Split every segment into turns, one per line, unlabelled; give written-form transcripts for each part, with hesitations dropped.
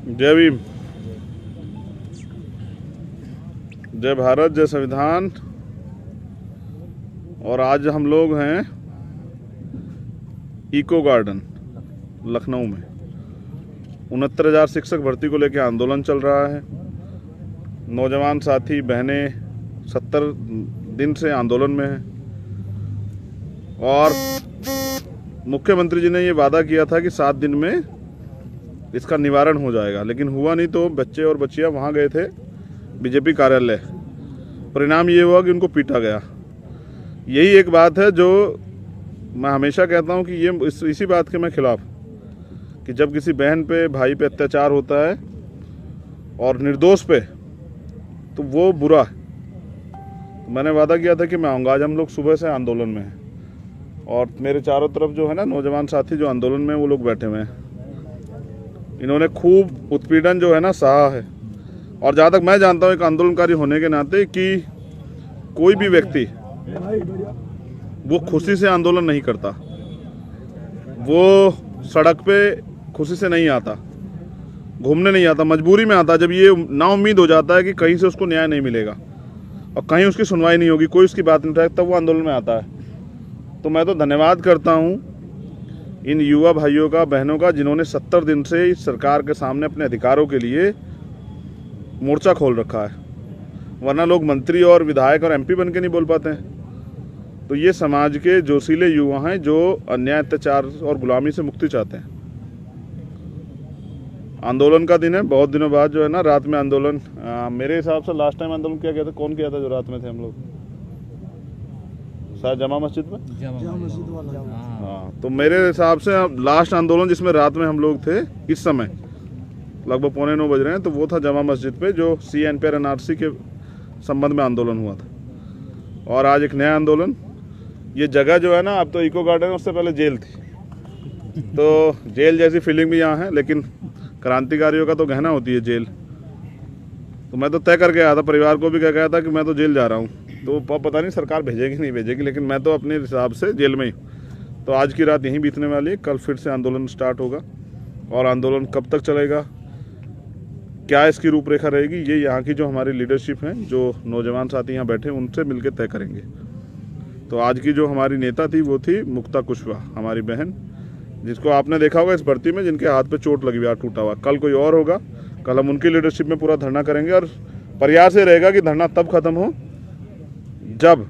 जय भीम, जय भारत, जय संविधान। और आज हम लोग हैं इको गार्डन लखनऊ में। 69,000 शिक्षक भर्ती को लेकर आंदोलन चल रहा है। नौजवान साथी बहनें 70 दिन से आंदोलन में हैं और मुख्यमंत्री जी ने ये वादा किया था कि 7 दिन में इसका निवारण हो जाएगा, लेकिन हुआ नहीं। तो बच्चे और बच्चियां वहाँ गए थे बीजेपी कार्यालय। परिणाम ये हुआ कि उनको पीटा गया। यही एक बात है जो मैं हमेशा कहता हूँ कि ये इसी बात के मैं खिलाफ, कि जब किसी बहन पे भाई पे अत्याचार होता है और निर्दोष पे, तो वो बुरा है। तो मैंने वादा किया था कि मैं आऊँगा। आज हम लोग सुबह से आंदोलन में हैं और मेरे चारों तरफ जो है ना नौजवान साथी जो आंदोलन में वो लोग बैठे हुए हैं। इन्होंने खूब उत्पीड़न जो है ना सहा है। और जहाँ तक मैं जानता हूँ एक आंदोलनकारी होने के नाते कि कोई भी व्यक्ति वो खुशी से आंदोलन नहीं करता, वो सड़क पे खुशी से नहीं आता, घूमने नहीं आता, मजबूरी में आता। जब ये नाउम्मीद हो जाता है कि कहीं से उसको न्याय नहीं मिलेगा और कहीं उसकी सुनवाई नहीं होगी, कोई उसकी बात नहीं उठाएगा, तब वो आंदोलन में आता है। तो मैं तो धन्यवाद करता हूँ इन युवा भाइयों का, बहनों का, जिन्होंने 70 दिन से इस सरकार के सामने अपने अधिकारों के लिए मोर्चा खोल रखा है। वरना लोग मंत्री और विधायक और एमपी बन के नहीं बोल पाते हैं। तो ये समाज के जोशीले युवा हैं जो अन्याय, अत्याचार और गुलामी से मुक्ति चाहते हैं। आंदोलन का दिन है, बहुत दिनों बाद जो है ना रात में आंदोलन। मेरे हिसाब से लास्ट टाइम आंदोलन किया गया था, कौन किया था जो रात में थे हम लोग? शायद जमा मस्जिद में।
जामा मस्जिद वाला।
हाँ, तो मेरे हिसाब से लास्ट आंदोलन जिसमें रात में हम लोग थे इस समय लगभग 8:45 बज रहे हैं, तो वो था जमा मस्जिद पे, जो CNPR NRC के संबंध में आंदोलन हुआ था। और आज एक नया आंदोलन। ये जगह जो है ना, अब तो इको गार्डन, उससे पहले जेल थी। तो जेल जैसी फीलिंग भी यहाँ है, लेकिन क्रांतिकारियों का तो गहना होती है जेल। तो मैं तो तय करके आया था, परिवार को भी कह गया था कि मैं तो जेल जा रहा हूँ। तो पता नहीं सरकार भेजेगी नहीं भेजेगी, लेकिन मैं तो अपने हिसाब से जेल में ही। तो आज की रात यहीं बीतने वाली है। कल फिर से आंदोलन स्टार्ट होगा। और आंदोलन कब तक चलेगा, क्या इसकी रूपरेखा रहेगी, ये यहाँ की जो हमारी लीडरशिप है, जो नौजवान साथी यहाँ बैठे, उनसे मिलकर तय करेंगे। तो आज की जो हमारी नेता थी वो थी मुक्ता कुशवाहा, हमारी बहन, जिसको आपने देखा होगा इस भर्ती में, जिनके हाथ पे चोट लगी हुई, हाथ टूटा हुआ। कल कोई और होगा। कल हम उनकी लीडरशिप में पूरा धरना करेंगे और प्रयास ये रहेगा कि धरना तब खत्म हो जब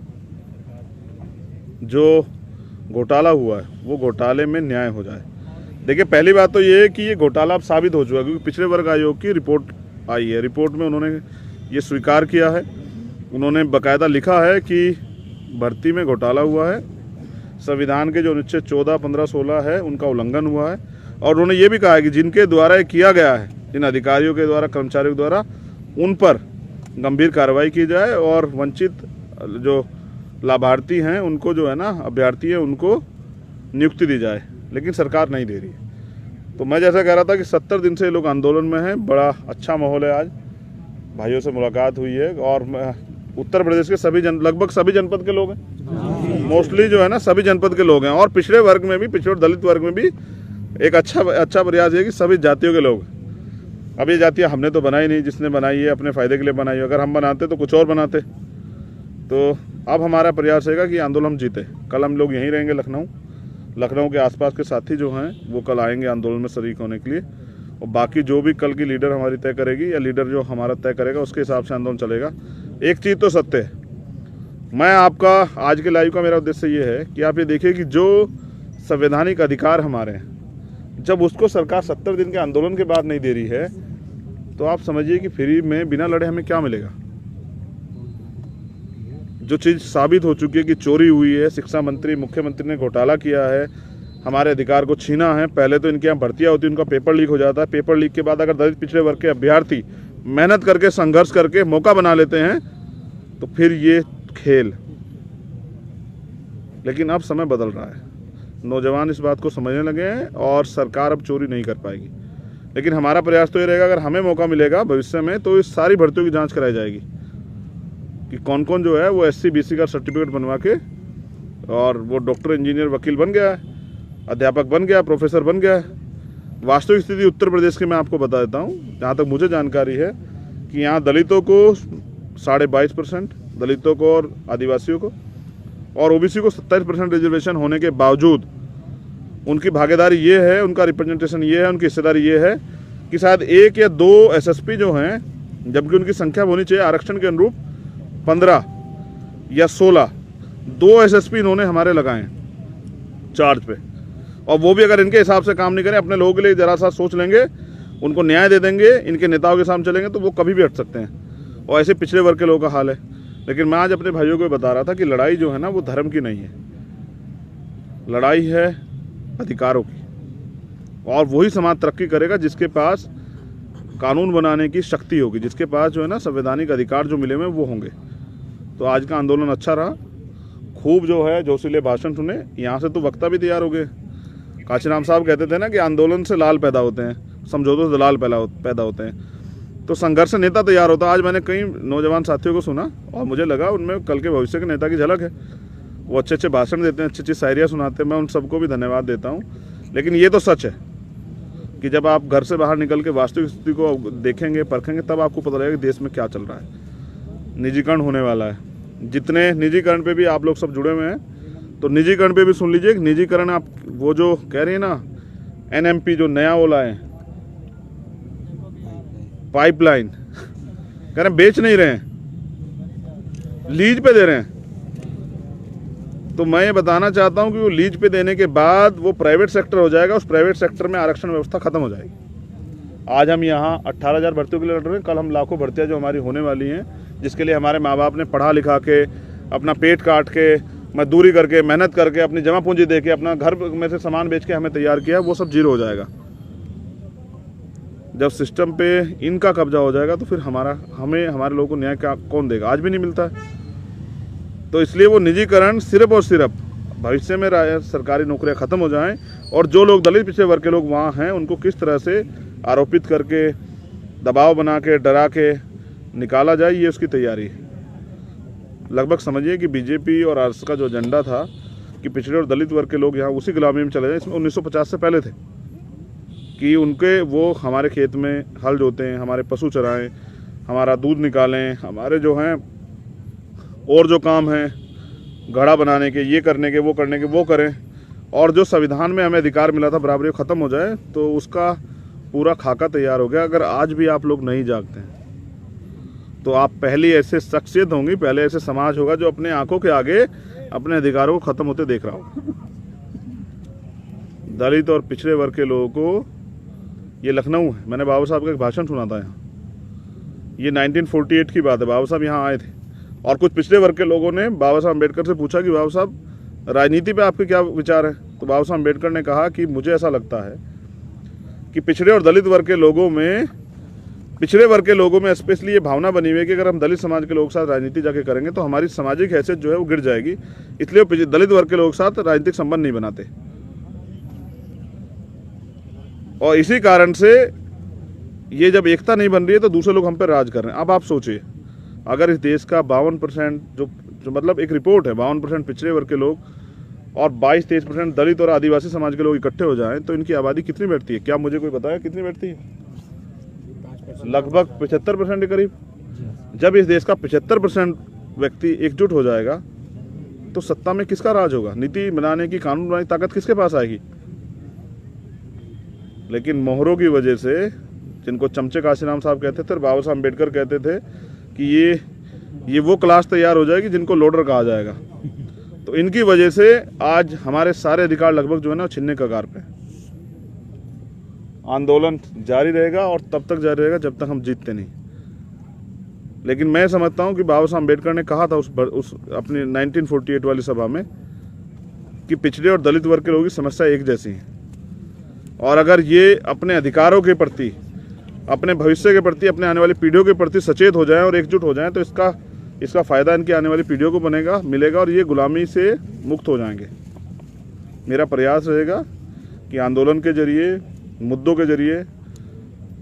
जो घोटाला हुआ है वो घोटाले में न्याय हो जाए। देखिए, पहली बात तो ये है कि ये घोटाला अब साबित हो चुका है, क्योंकि पिछड़े वर्ग आयोग की रिपोर्ट आई है। रिपोर्ट में उन्होंने ये स्वीकार किया है, उन्होंने बाकायदा लिखा है कि भर्ती में घोटाला हुआ है, संविधान के जो अनुच्छेद 14, 15, 16 है उनका उल्लंघन हुआ है। और उन्होंने ये भी कहा है कि जिनके द्वारा ये किया गया है, जिन अधिकारियों के द्वारा, कर्मचारियों के द्वारा, उन पर गंभीर कार्रवाई की जाए और वंचित जो लाभार्थी हैं उनको, जो है ना अभ्यर्थी है, उनको नियुक्ति दी जाए। लेकिन सरकार नहीं दे रही है। तो मैं जैसा कह रहा था कि 70 दिन से ये लोग आंदोलन में हैं। बड़ा अच्छा माहौल है। आज भाइयों से मुलाकात हुई है और उत्तर प्रदेश के सभी लगभग सभी जनपद के लोग हैं, मोस्टली जो है ना सभी जनपद के लोग हैं। और पिछड़े वर्ग में भी, पिछड़े दलित वर्ग में भी एक अच्छा प्रयास है कि सभी जातियों के लोग। अब ये जातियाँ हमने तो बनाई नहीं, जिसने बनाई है अपने फ़ायदे के लिए बनाई है। अगर हम बनाते तो कुछ और बनाते। तो अब हमारा प्रयास रहेगा कि आंदोलन हम जीते। कल हम लोग यहीं रहेंगे लखनऊ के आसपास के साथी जो हैं वो कल आएंगे आंदोलन में शरीक होने के लिए। और बाकी जो भी कल की लीडर हमारी तय करेगी या लीडर जो हमारा तय करेगा, उसके हिसाब से आंदोलन चलेगा। एक चीज़ तो सत्य है, मैं आपका आज के लाइव का मेरा उद्देश्य ये है कि आप ये देखिए कि जो संवैधानिक अधिकार हमारे हैं, जब उसको सरकार 70 दिन के आंदोलन के बाद नहीं दे रही है, तो आप समझिए कि फ्री में बिना लड़े हमें क्या मिलेगा। जो चीज़ साबित हो चुकी है कि चोरी हुई है, शिक्षा मंत्री, मुख्यमंत्री ने घोटाला किया है, हमारे अधिकार को छीना है। पहले तो इनके यहाँ भर्तियाँ होती, उनका पेपर लीक हो जाता है। पेपर लीक के बाद अगर दलित पिछड़े वर्ग के अभ्यर्थी मेहनत करके, संघर्ष करके मौका बना लेते हैं, तो फिर ये खेल। लेकिन अब समय बदल रहा है, नौजवान इस बात को समझने लगे हैं और सरकार अब चोरी नहीं कर पाएगी। लेकिन हमारा प्रयास तो ये रहेगा, अगर हमें मौका मिलेगा भविष्य में, तो इस सारी भर्तियों की जांच कराई जाएगी कि कौन कौन जो है वो SC BC का सर्टिफिकेट बनवा के, और वो डॉक्टर, इंजीनियर, वकील बन गया है, अध्यापक बन गया, प्रोफेसर बन गया है, वास्तविक स्थिति उत्तर प्रदेश की मैं आपको बता देता हूँ, जहाँ तक मुझे जानकारी है कि यहाँ दलितों को 22.5%, दलितों को और आदिवासियों को और ओबीसी को 27% रिजर्वेशन होने के बावजूद उनकी भागीदारी ये है, उनका रिप्रेजेंटेशन ये है, उनकी हिस्सेदारी ये है कि शायद 1 या 2 एसएसपी जो हैं, जबकि उनकी संख्या होनी चाहिए आरक्षण के अनुरूप 15 या 16, 2 एसएसपी इन्होंने हमारे लगाए चार्ज पे, और वो भी अगर इनके हिसाब से काम नहीं करें, अपने लोगों के लिए जरा सा सोच लेंगे, उनको न्याय दे देंगे, इनके नेताओं के सामने चलेंगे, तो वो कभी भी हट सकते हैं। और ऐसे पिछड़े वर्ग के लोगों का हाल है। लेकिन मैं आज अपने भाइयों को बता रहा था कि लड़ाई जो है ना, वो धर्म की नहीं है, लड़ाई है अधिकारों की। और वही समाज तरक्की करेगा जिसके पास कानून बनाने की शक्ति होगी, जिसके पास जो है ना संवैधानिक अधिकार जो मिले हुए वो होंगे। तो आज का आंदोलन अच्छा रहा, खूब जो है जोशीले भाषण सुने। यहाँ से तो वक्ता भी तैयार हो गए। काशीराम साहब कहते थे ना कि आंदोलन से लाल पैदा होते हैं, समझौतों से दलाल पैदा होते हैं। तो संघर्ष से नेता तैयार होता है। आज मैंने कई नौजवान साथियों को सुना और मुझे लगा उनमें कल के भविष्य के नेता की झलक है। वो अच्छे अच्छे भाषण देते हैं, अच्छी अच्छी शायरियाँ सुनाते हैं, मैं उन सबको भी धन्यवाद देता हूँ। लेकिन ये तो सच है कि जब आप घर से बाहर निकल के वास्तविक स्थिति को देखेंगे, परखेंगे, तब आपको पता लगेगा कि देश में क्या चल रहा है। निजीकरण होने वाला है। जितने निजीकरण पे भी आप लोग सब जुड़े हुए हैं, तो निजीकरण पे भी सुन लीजिए। निजीकरण आप वो जो कह रहे हैं ना, एनएमपी जो नया वो लाए पाइपलाइन, कह रहे हैं बेच नहीं रहे हैं, लीज पे दे रहे हैं। तो मैं ये बताना चाहता हूं कि वो लीज पे देने के बाद वो प्राइवेट सेक्टर हो जाएगा, उस प्राइवेट सेक्टर में आरक्षण व्यवस्था खत्म हो जाएगी। आज हम यहाँ 18,000 भर्तियों के लिए लड़ रहे हैं, कल हम लाखों भर्तियाँ जो हमारी होने वाली हैं, जिसके लिए हमारे माँ बाप ने पढ़ा लिखा के, अपना पेट काट के, मजदूरी करके, मेहनत करके, अपनी जमा पूंजी दे के, अपना घर में से सामान बेच के हमें तैयार किया, वो सब जीरो हो जाएगा। जब सिस्टम पे इनका कब्जा हो जाएगा तो फिर हमारे लोगों को न्याय कौन देगा? आज भी नहीं मिलता है। तो इसलिए वो निजीकरण सिर्फ और सिर्फ भविष्य में सरकारी नौकरियां खत्म हो जाएं, और जो लोग दलित पिछड़े वर्ग के लोग वहाँ हैं उनको किस तरह से आरोपित करके, दबाव बना के, डरा के निकाला जाए, ये उसकी तैयारी है। लगभग समझिए कि बीजेपी और आरएसएस का जो एजेंडा था कि पिछड़े और दलित वर्ग के लोग यहाँ उसी गुलामी में चले जाएं, इसमें 1950 से पहले थे कि उनके वो हमारे खेत में हल जोतें, हमारे पशु चराएं, हमारा दूध निकालें, हमारे जो हैं और जो काम हैं घड़ा बनाने के, ये करने के, वो करने के, वो करें। और जो संविधान में हमें अधिकार मिला था बराबरी ख़त्म हो जाए, तो उसका पूरा खाका तैयार हो गया। अगर आज भी आप लोग नहीं जागते हैं तो आप पहली ऐसे शख्सियत होंगी, पहले ऐसे समाज होगा जो अपने आंखों के आगे अपने अधिकारों को ख़त्म होते देख रहा हो। दलित और पिछड़े वर्ग के लोगों को, ये लखनऊ है, मैंने बाबा साहब का एक भाषण सुना था यहाँ, ये 1948 की बात है। बाबा साहब यहाँ आए थे और कुछ पिछड़े वर्ग के लोगों ने बाबा साहब अम्बेडकर से पूछा कि बाबा साहब राजनीति पे आपके क्या विचार हैं? तो बाबा साहब अम्बेडकर ने कहा कि मुझे ऐसा लगता है कि पिछड़े और दलित वर्ग के लोगों में, पिछड़े वर्ग के लोगों में स्पेशली ये भावना बनी हुई है कि अगर हम दलित समाज के लोगों के साथ राजनीति जाके करेंगे तो हमारी सामाजिक हैसियत जो है वो गिर जाएगी, इसलिए वो दलित वर्ग के लोगों के साथ राजनीतिक संबंध नहीं बनाते। और इसी कारण से ये जब एकता नहीं बन रही है तो दूसरे लोग हम पर राज कर रहे हैं। अब आप सोचिए, अगर इस देश का 52% जो मतलब एक रिपोर्ट है, 52% पिछड़े वर्ग के लोग और 22-23% दलित और आदिवासी समाज के लोग इकट्ठे हो जाएं तो इनकी आबादी कितनी बैठती है? क्या मुझे कोई बताया कितनी बैठती है? लगभग 75% के करीब। जब इस देश का 75% व्यक्ति एकजुट हो जाएगा तो सत्ता में किसका राज होगा? नीति बनाने की, कानून बनाने की ताकत किसके पास आएगी? लेकिन मोहरों की वजह से, जिनको चमचे काशीराम साहब कहते थे और बाबा साहब अम्बेडकर कहते थे कि ये वो क्लास तैयार हो जाएगी जिनको लोडर कहा जाएगा, तो इनकी वजह से आज हमारे सारे अधिकार लगभग जो है ना छीनने के कगार पे। आंदोलन जारी रहेगा और तब तक जारी रहेगा जब तक हम जीतते नहीं। लेकिन मैं समझता हूं कि बाबा साहब अम्बेडकर ने कहा था उस अपनी 1948 वाली सभा में कि पिछड़े और दलित वर्ग के लोगों की समस्या एक जैसी है, और अगर ये अपने अधिकारों के प्रति, अपने भविष्य के प्रति, अपने आने वाली पीढ़ियों के प्रति सचेत हो जाएं और एकजुट हो जाएं तो इसका फ़ायदा इनकी आने वाली पीढ़ियों को मिलेगा और ये गुलामी से मुक्त हो जाएंगे। मेरा प्रयास रहेगा कि आंदोलन के जरिए, मुद्दों के जरिए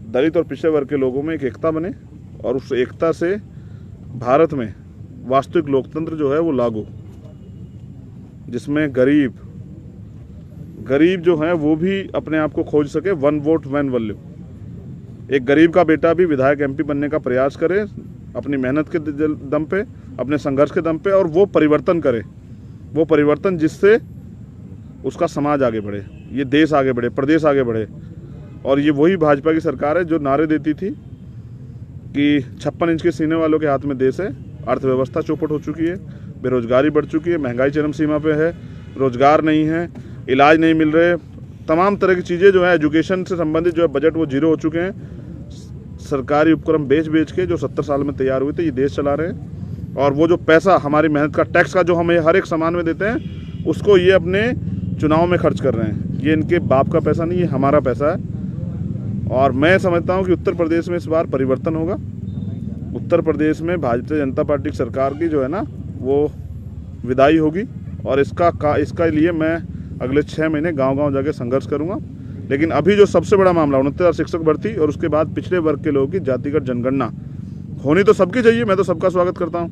दलित और पिछड़े वर्ग के लोगों में एक एकता बने और उस एकता से भारत में वास्तविक लोकतंत्र जो है वो लागू, जिसमें गरीब, गरीब जो है वो भी अपने आप को खोज सके। One vote one value. एक गरीब का बेटा भी विधायक एमपी बनने का प्रयास करे अपनी मेहनत के दम पे, अपने संघर्ष के दम पे, और वो परिवर्तन करे, वो परिवर्तन जिससे उसका समाज आगे बढ़े, ये देश आगे बढ़े, प्रदेश आगे बढ़े। और ये वही भाजपा की सरकार है जो नारे देती थी कि 56 इंच के सीने वालों के हाथ में देश है। अर्थव्यवस्था चौपट हो चुकी है, बेरोजगारी बढ़ चुकी है, महंगाई चरम सीमा पे है, रोजगार नहीं है, इलाज नहीं मिल रहे, तमाम तरह की चीज़ें जो है एजुकेशन से संबंधित जो है बजट वो जीरो हो चुके हैं। सरकारी उपक्रम बेच के जो 70 साल में तैयार हुए थे ये देश चला रहे हैं। और वो जो पैसा हमारी मेहनत का, टैक्स का जो हमें हर एक सामान में देते हैं, उसको ये अपने चुनाव में खर्च कर रहे हैं। ये इनके बाप का पैसा नहीं, ये हमारा पैसा है। और मैं समझता हूँ कि उत्तर प्रदेश में इस बार परिवर्तन होगा। उत्तर प्रदेश में भारतीय जनता पार्टी की सरकार की जो है ना वो विदाई होगी। और इसका लिए मैं अगले 6 महीने गांव-गांव जाके संघर्ष करूंगा। लेकिन अभी जो सबसे बड़ा मामला 69,000 शिक्षक भर्ती और उसके बाद पिछड़े वर्ग के लोगों की जातिगत जनगणना होनी तो सबकी चाहिए, मैं तो सबका स्वागत करता हूं।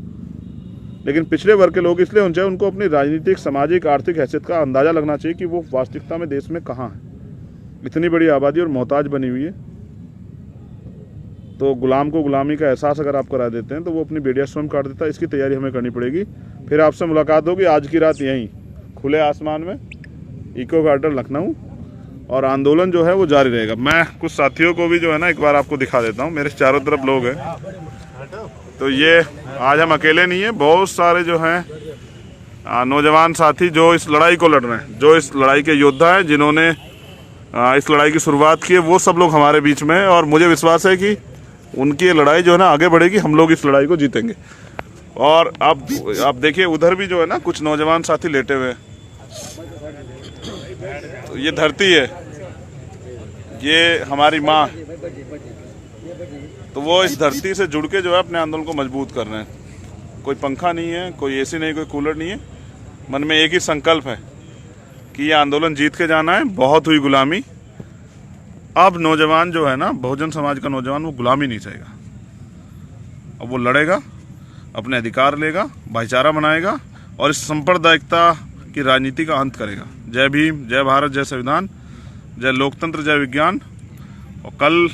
लेकिन पिछड़े वर्ग के लोग इसलिए होने चाहिए, उनको अपनी राजनीतिक, सामाजिक, आर्थिक हैसियत का अंदाज़ा लगना चाहिए कि वो वास्तविकता में देश में कहाँ है। इतनी बड़ी आबादी और मोहताज बनी हुई है, तो गुलाम को गुलामी का एहसास अगर आप करा देते हैं तो वो अपनी बेड़िया स्वयं काट देता है। इसकी तैयारी हमें करनी पड़ेगी। फिर आपसे मुलाकात होगी आज की रात यहीं खुले आसमान में, इको गार्डन लखनऊ, और आंदोलन जो है वो जारी रहेगा। मैं कुछ साथियों को भी जो है ना एक बार आपको दिखा देता हूँ। मेरे चारों तरफ लोग हैं, तो ये आज हम अकेले नहीं हैं, बहुत सारे जो हैं नौजवान साथी जो इस लड़ाई को लड़ रहे हैं, जो इस लड़ाई के योद्धा हैं, जिन्होंने इस लड़ाई की शुरुआत की है, वो सब लोग हमारे बीच में हैं। और मुझे विश्वास है कि उनकी लड़ाई जो है ना आगे बढ़ेगी, हम लोग इस लड़ाई को जीतेंगे। और अब आप देखिए उधर भी जो है ना कुछ नौजवान साथी लेटे हुए हैं। तो ये धरती है, ये हमारी माँ, तो वो इस धरती से जुड़ के जो है अपने आंदोलन को मजबूत कर रहे हैं। कोई पंखा नहीं है, कोई एसी नहीं, कोई कूलर नहीं है, मन में एक ही संकल्प है कि ये आंदोलन जीत के जाना है। बहुत हुई गुलामी, अब नौजवान जो है ना, बहुजन समाज का नौजवान, वो गुलामी नहीं चाहेगा। अब वो लड़ेगा, अपने अधिकार लेगा, भाईचारा बनाएगा और इस सांप्रदायिकता की राजनीति का अंत करेगा। जय भीम, जय भारत, जय संविधान, जय लोकतंत्र, जय विज्ञान। और कल